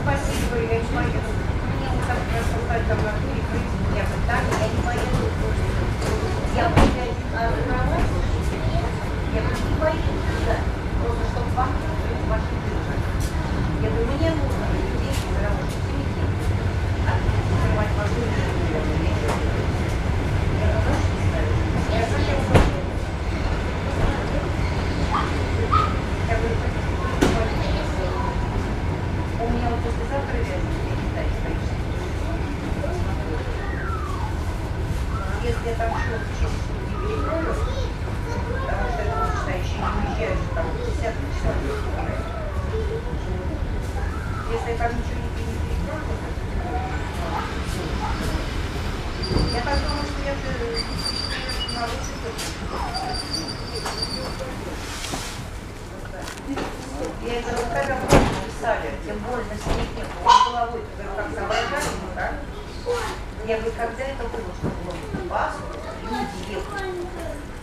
Спасибо, я человек. Мне так хорошо. спать там на туре, крыть, я говорю, там я не поеду. Я буду на кровать. Я говорю, не поеду туда. Просто чтобы вам ваши держать. Я говорю, мне нужно людей, которые работают в семье. А закрывать могу и я говорю, ну, что ставить? Я говорю, у меня вот послезавтра вязать, я не знаю, стоишь. Если я там что-то не перекрою, потому что это точно еще не уезжаю, там 50 часов. Если я там ничего не перекрою, я так думаю, что я нарушитель. Я это вот когда мы писали, тем более на снеге, головой, ты говорю, как соображали, да? Я говорю, когда это было, что было паспорт, люди ехали.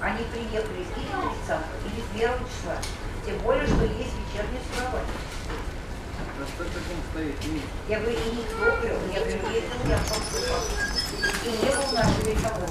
Они приехали или 30 или 1 числа. Тем более, что есть вечерняя справа. Я говорю, и никто, я говорю, ездил, я просто и не был нашего никого.